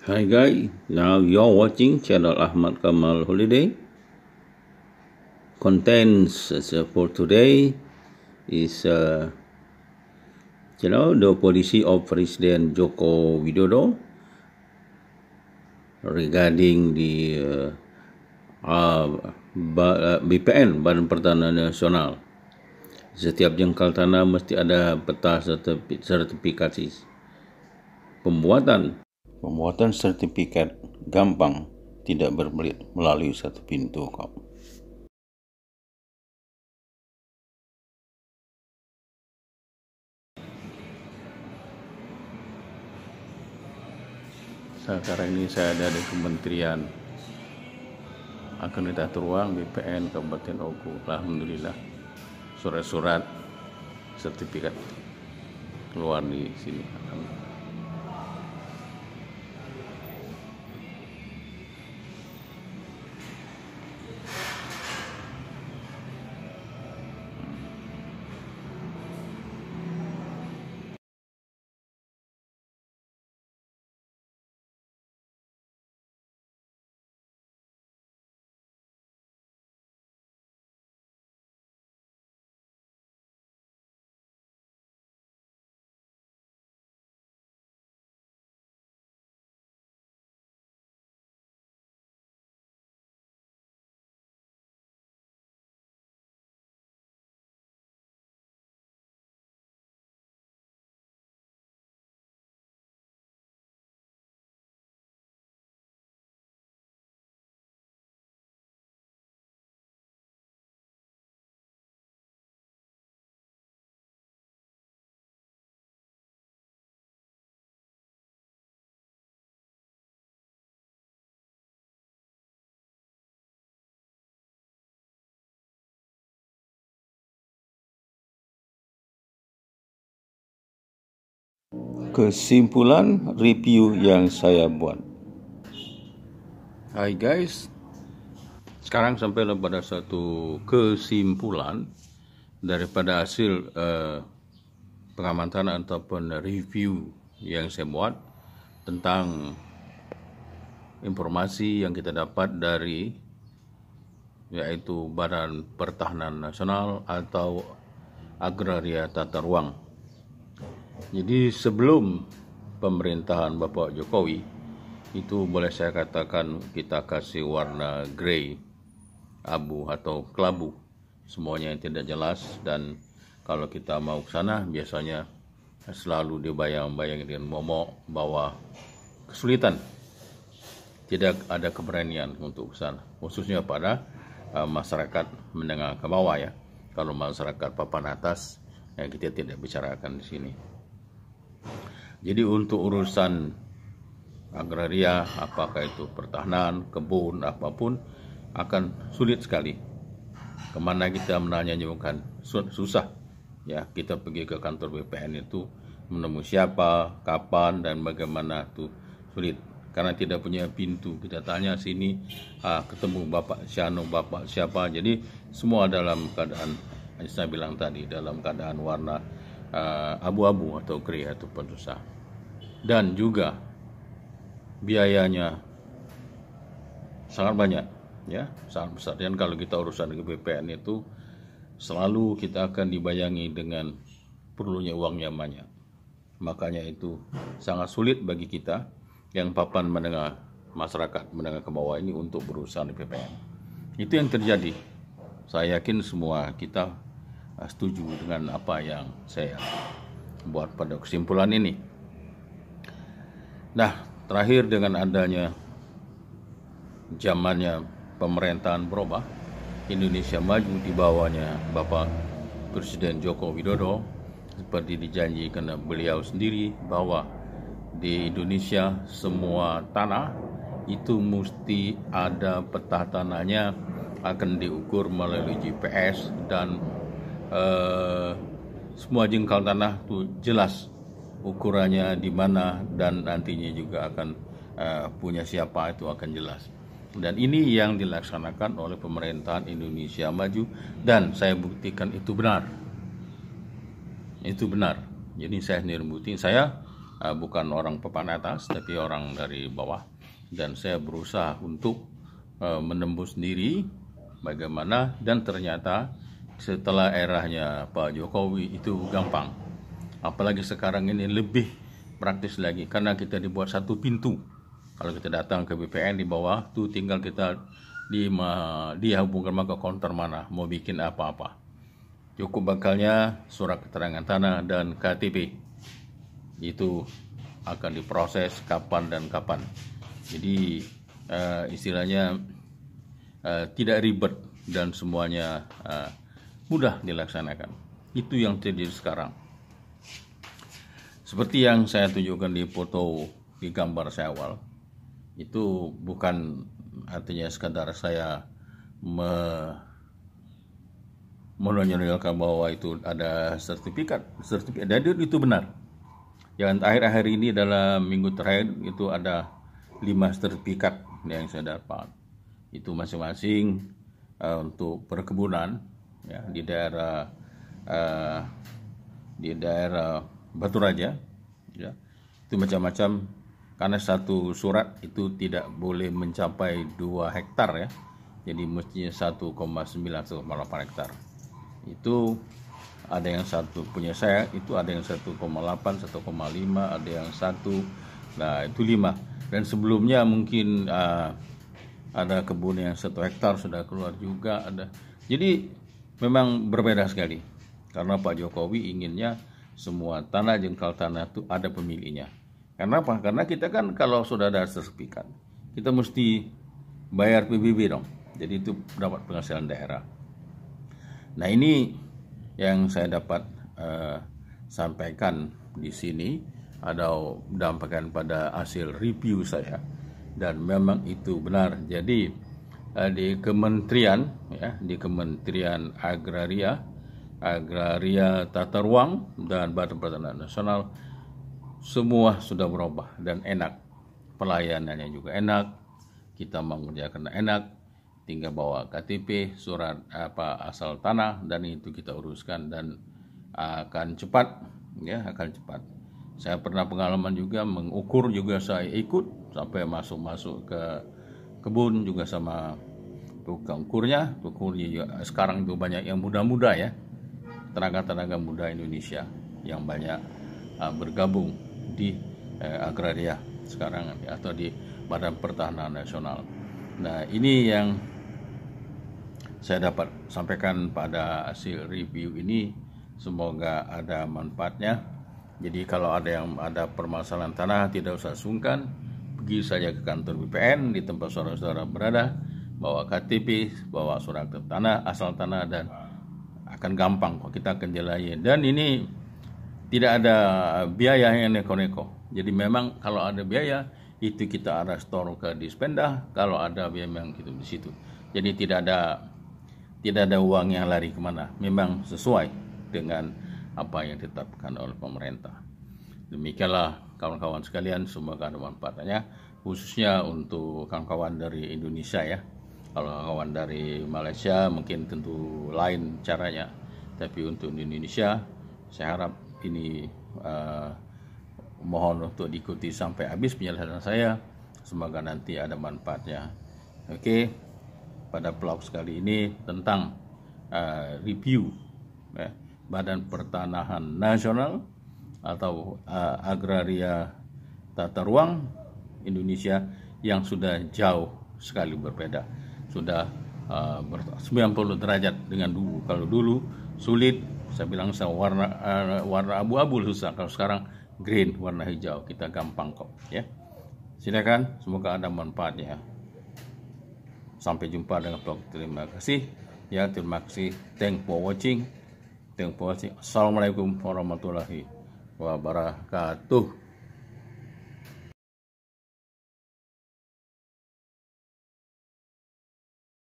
Hi guys, now you're watching channel Ahmad Kamal Holiday. Contents for today is the policy of President Joko Widodo regarding the BPN Badan Pertanahan Nasional. Setiap jengkal tanah mesti ada peta sertifikasi. Pembuatan sertifikat gampang, tidak berbelit melalui satu pintu kok. Sekarang ini saya ada di Kementerian Akan Tata Ruang BPN Kabupaten Oku. Alhamdulillah surat-surat sertifikat keluar di sini. Alhamdulillah. Kesimpulan review yang saya buat. Hai guys, sekarang sampai pada satu kesimpulan daripada hasil pengamatan ataupun review yang saya buat tentang informasi yang kita dapat dari yaitu Badan Pertahanan Nasional atau Agraria Tata Ruang. Jadi sebelum pemerintahan Bapak Jokowi itu boleh saya katakan kita kasih warna grey, abu atau kelabu, semuanya yang tidak jelas, dan kalau kita mau ke sana biasanya selalu dibayang-bayang dengan momok bahwa kesulitan, tidak ada keberanian untuk ke sana, khususnya pada masyarakat menengah ke bawah ya. Kalau masyarakat papan atas ya kita tidak bicarakan di sini. Jadi untuk urusan agraria, apakah itu pertahanan, kebun, apapun, akan sulit sekali. Kemana kita menanyanya bukan susah. Ya, kita pergi ke kantor BPN itu menemui siapa, kapan, dan bagaimana itu sulit. Karena tidak punya pintu. Kita tanya sini, ketemu Bapak Syano, Bapak siapa. Jadi semua dalam keadaan, saya bilang tadi, dalam keadaan warna abu-abu atau grey atau susah. Dan juga biayanya sangat banyak ya, sangat besar. Dan kalau kita urusan ke BPN itu selalu kita akan dibayangi dengan perlunya uang yang banyak. Makanya itu sangat sulit bagi kita yang papan menengah, masyarakat menengah ke bawah ini untuk berurusan di BPN. Itu yang terjadi. Saya yakin semua kita setuju dengan apa yang saya buat pada kesimpulan ini. Nah, terakhir dengan adanya zamannya pemerintahan berubah, Indonesia Maju di bawahnya Bapak Presiden Joko Widodo, seperti dijanjikan beliau sendiri bahwa di Indonesia semua tanah itu mesti ada peta tanahnya, akan diukur melalui GPS, dan semua jengkal tanah itu jelas ukurannya di mana, dan nantinya juga akan punya siapa itu akan jelas. Dan ini yang dilaksanakan oleh pemerintahan Indonesia Maju, dan saya buktikan itu benar. Itu benar. Jadi saya sendiri bukti, saya bukan orang papan atas tapi orang dari bawah, dan saya berusaha untuk menembus diri bagaimana, dan ternyata setelah eranya Pak Jokowi itu gampang. Apalagi sekarang ini lebih praktis lagi karena kita dibuat satu pintu. Kalau kita datang ke BPN di bawah tuh tinggal kita dia hubungkan ke counter mana mau bikin apa-apa. Cukup bakalnya surat keterangan tanah dan KTP. Itu akan diproses kapan dan kapan. Jadi istilahnya tidak ribet dan semuanya mudah dilaksanakan. Itu yang terjadi sekarang. Seperti yang saya tunjukkan di foto di gambar saya awal, itu bukan artinya sekadar saya menonjolkan bahwa itu ada sertifikat dan itu benar. Yang akhir-akhir ini dalam minggu terakhir itu ada 5 sertifikat yang saya dapat. Itu masing-masing untuk perkebunan ya, di daerah Batu Raja ya. Itu macam-macam karena satu surat itu tidak boleh mencapai 2 hektar ya. Jadi mestinya 1,9 1,8 hektar. Itu ada yang satu punya saya, itu ada yang 1,8, 1,5, ada yang 1, nah itu 5. Dan sebelumnya mungkin ada kebun yang 1 hektar sudah keluar juga ada. Jadi memang berbeda sekali karena Pak Jokowi inginnya semua tanah jengkal tanah itu ada pemiliknya. Kenapa? Karena kita kan kalau sudah ada sertifikat kita mesti bayar PBB dong. Jadi itu dapat penghasilan daerah. Nah ini yang saya dapat sampaikan di sini atau dampakkan pada hasil review saya, dan memang itu benar. Jadi di Kementerian ya, di Kementerian Agraria Tata Ruang dan Badan Pertanahan Nasional semua sudah berubah dan enak, pelayanannya juga enak, kita mengerjakan enak, tinggal bawa KTP, surat asal tanah, dan itu kita uruskan dan akan cepat ya, akan cepat. Saya pernah pengalaman juga mengukur, juga saya ikut sampai masuk ke kebun juga sama tukang ukurnya juga. Sekarang itu banyak yang muda-muda ya, tenaga muda Indonesia yang banyak bergabung di agraria sekarang atau di Badan Pertanahan Nasional. Nah ini yang saya dapat sampaikan pada hasil review ini, semoga ada manfaatnya. Jadi kalau ada permasalahan tanah tidak usah sungkan, pergi saja ke kantor BPN di tempat saudara-saudara berada, bawa KTP, bawa surat tanah, asal tanah, dan akan gampang kok, kita akan jalani. Dan ini tidak ada biaya yang neko-neko. Jadi memang kalau ada biaya itu kita arah store ke Dispenda, kalau ada biaya memang gitu di situ. Jadi tidak ada uang yang lari kemana, memang sesuai dengan apa yang ditetapkan oleh pemerintah. Demikianlah kawan-kawan sekalian, semoga ada manfaatnya, khususnya untuk kawan-kawan dari Indonesia ya. Kalau kawan dari Malaysia mungkin tentu lain caranya, tapi untuk Indonesia saya harap ini mohon untuk diikuti sampai habis penjelasan saya, semoga nanti ada manfaatnya. Oke, pada vlog kali ini tentang review Badan Pertanahan Nasional atau Agraria Tata Ruang Indonesia yang sudah jauh sekali berbeda, sudah 90 derajat dengan dulu. Kalau dulu sulit, saya bilang warna abu-abu susah, kalau sekarang green, warna hijau, kita gampang kok ya. Silakan, semoga ada manfaatnya. Sampai jumpa dengan vlog. Terima kasih ya, terima kasih. Thanks for watching. Assalamualaikum warahmatullahi wabarakatuh.